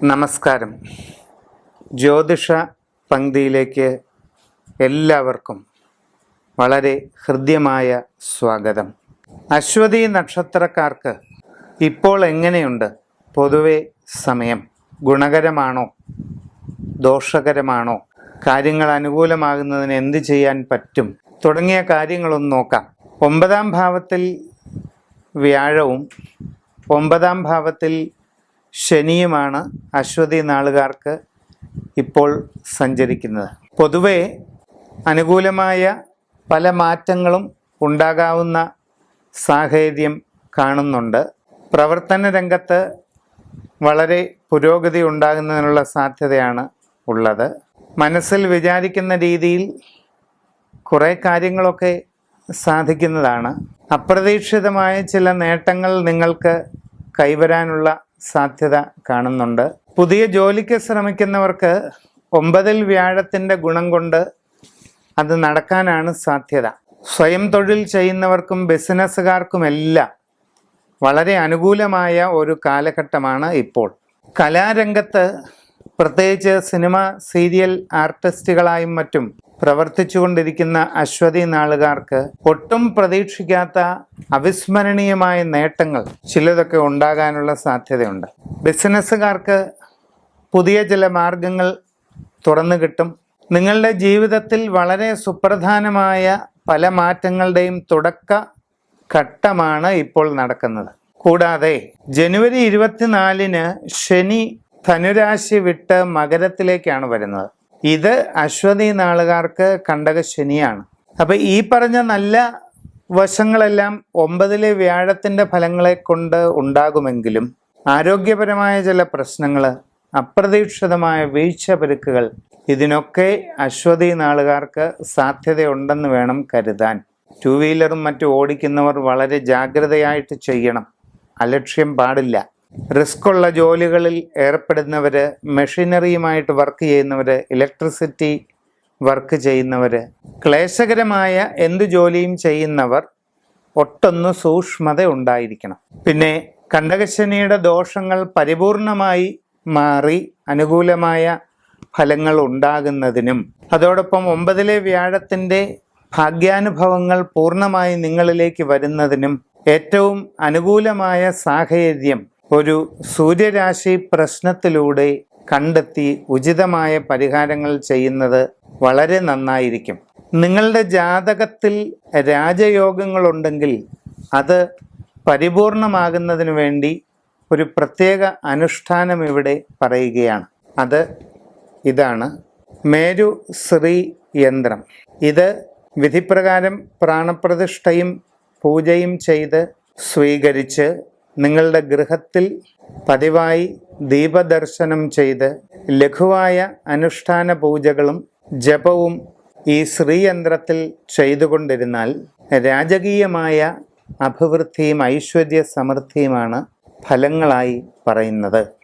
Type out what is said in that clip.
നമസ്കാരം. ജ്യോതിഷ പങ്ക്തിയിലേക്ക് എല്ലാവർക്കും വളരെ ഹൃദ്യമായ സ്വാഗതം. അശ്വതി നക്ഷത്രക്കാർക്ക് ഇപ്പോൾ എങ്ങനെയുണ്ട്? പൊതുവെ സമയം ഗുണകരമാണോ ദോഷകരമാണോ? കാര്യങ്ങൾ അനുകൂലമാകുന്നതിന് എന്ത് ചെയ്യാൻ പറ്റും? തുടങ്ങിയ കാര്യങ്ങളൊന്ന് നോക്കാം. 9-ാം ഭാവത്തിൽ വ്യാഴവും 9-ാം ഭാവത്തിൽ ശനിയുമാണ് അശ്വതി നാളുകാർക്ക് ഇപ്പോൾ സഞ്ചരിക്കുന്നത്. പൊതുവെ അനുകൂലമായ പല മാറ്റങ്ങളും ഉണ്ടാകാവുന്ന സാഹചര്യം കാണുന്നുണ്ട്. പ്രവർത്തന രംഗത്ത് വളരെ പുരോഗതി ഉണ്ടാകുന്നതിനുള്ള സാധ്യതയാണ് ഉള്ളത്. മനസ്സിൽ വിചാരിക്കുന്ന രീതിയിൽ കുറേ കാര്യങ്ങളൊക്കെ സാധിക്കുന്നതാണ്. അപ്രതീക്ഷിതമായ ചില നേട്ടങ്ങൾ നിങ്ങൾക്ക് കൈവരാനുള്ള സാധ്യത കാണുന്നുണ്ട്. പുതിയ ജോലിക്ക് ശ്രമിക്കുന്നവർക്ക് 9-ൽ വ്യാഴത്തിൻ്റെ ഗുണം കൊണ്ട് അത് നടക്കാനാണ് സാധ്യത. സ്വയം തൊഴിൽ ചെയ്യുന്നവർക്കും ബിസിനസ്സുകാർക്കുമെല്ലാം വളരെ അനുകൂലമായ ഒരു കാലഘട്ടമാണ് ഇപ്പോൾ. കലാരംഗത്ത് പ്രത്യേകിച്ച് സിനിമ, സീരിയൽ ആർട്ടിസ്റ്റുകളായും മറ്റും പ്രവർത്തിച്ചുകൊണ്ടിരിക്കുന്ന അശ്വതി നാളുകാർക്ക് ഒട്ടും പ്രതീക്ഷിക്കാത്ത അവിസ്മരണീയമായ നേട്ടങ്ങൾ ചിലതൊക്കെ ഉണ്ടാകാനുള്ള സാധ്യതയുണ്ട്. ബിസിനസ്സുകാർക്ക് പുതിയ ചില മാർഗങ്ങൾ തുറന്നു കിട്ടും. നിങ്ങളുടെ ജീവിതത്തിൽ വളരെ സുപ്രധാനമായ പല മാറ്റങ്ങളുടെയും തുടക്ക ഘട്ടമാണ് ഇപ്പോൾ നടക്കുന്നത്. കൂടാതെ ജനുവരി 24-ന് ശനി ധനുരാശി വിട്ട് മകരത്തിലേക്കാണ് വരുന്നത്. ഇത് അശ്വതി നാളുകാർക്ക് കണ്ടക ശനിയാണ്. അപ്പം ഈ പറഞ്ഞ നല്ല വശങ്ങളെല്ലാം 9-ലെ വ്യാഴത്തിൻ്റെ ഫലങ്ങളെ കൊണ്ട് ഉണ്ടാകുമെങ്കിലും ആരോഗ്യപരമായ ചില പ്രശ്നങ്ങൾ, അപ്രതീക്ഷിതമായ വീഴ്ചപരുക്കുകൾ, ഇതിനൊക്കെ അശ്വതി നാളുകാർക്ക് സാധ്യതയുണ്ടെന്ന് വേണം കരുതാൻ. 2 വീലറും മറ്റും ഓടിക്കുന്നവർ വളരെ ജാഗ്രതയായിട്ട് ചെയ്യണം. അലക്ഷ്യം പാടില്ല. റിസ്ക് ഉള്ള ജോലികളിൽ ഏർപ്പെടുന്നവർ, മെഷീനറിയുമായിട്ട് വർക്ക് ചെയ്യുന്നവർ, ഇലക്ട്രിസിറ്റി വർക്ക് ചെയ്യുന്നവർ, ക്ലേശകരമായ എന്തു ജോലിയും ചെയ്യുന്നവർ ഒട്ടൊന്ന് സൂക്ഷ്മത ഉണ്ടായിരിക്കണം. പിന്നെ കണ്ടകശനിയുടെ ദോഷങ്ങൾ പരിപൂർണമായി മാറി അനുകൂലമായ ഫലങ്ങൾ ഉണ്ടാകുന്നതിനും അതോടൊപ്പം 9-ലെ വ്യാഴത്തിൻ്റെ ഭാഗ്യാനുഭവങ്ങൾ പൂർണ്ണമായി നിങ്ങളിലേക്ക് വരുന്നതിനും ഏറ്റവും അനുകൂലമായ സാഹചര്യം ഒരു സൂര്യരാശി പ്രശ്നത്തിലൂടെ കണ്ടെത്തി ഉചിതമായ പരിഹാരങ്ങൾ ചെയ്യുന്നത് വളരെ നന്നായിരിക്കും. നിങ്ങളുടെ ജാതകത്തിൽ രാജയോഗങ്ങളുണ്ടെങ്കിൽ അത് പരിപൂർണമാകുന്നതിന് വേണ്ടി ഒരു പ്രത്യേക അനുഷ്ഠാനം ഇവിടെ പറയുകയാണ്. അത് ഇതാണ്: മേരു ശ്രീ യന്ത്രം. ഇത് വിധിപ്രകാരം പ്രാണപ്രതിഷ്ഠയും പൂജയും ചെയ്ത് സ്വീകരിച്ച് നിങ്ങളുടെ ഗൃഹത്തിൽ പതിവായി ദീപദർശനം ചെയ്ത് ലഘുവായ അനുഷ്ഠാന പൂജകളും ജപവും ഈ ശ്രീയന്ത്രത്തിൽ ചെയ്തുകൊണ്ടിരുന്നാൽ രാജകീയമായ അഭിവൃദ്ധിയും ഐശ്വര്യ സമൃദ്ധിയുമാണ് ഫലങ്ങളായി പറയുന്നത്.